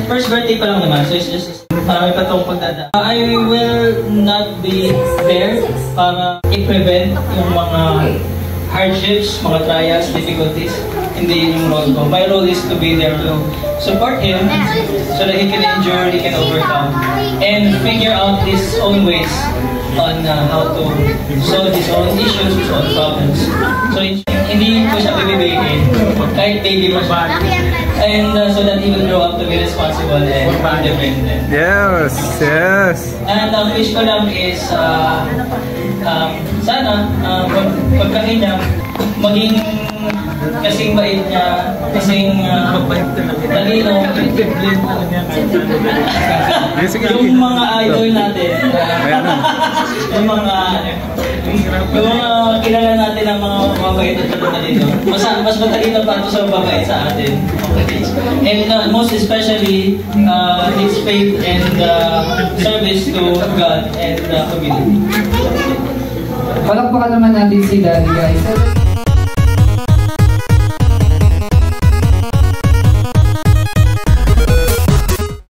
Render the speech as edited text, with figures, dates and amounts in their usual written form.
first birthday pa lang naman, so it's just marami pa itong pagdada. I will not be there para i-prevent yung mga hardships, mga trials, difficulties. Hindi yung role ko. My role is to be there to support him so that he can endure, he can overcome, and figure out his own ways on how to solve his own issues, his own problems. So hindi ko siya bibigyan kahit baby mo siya. And so that he will grow up to be responsible and independent. Yes, yes. And ang wish ko lang is sana pagkain niya maging kasing bait niya, kasing talino. Yung mga idol natin, yung mga kilala natin ng mga mabait at talino. Mas matalino pa ito sa mabait sa atin. And most especially, his faith and service to God and community. Palakpakan naman natin si Daddy, guys.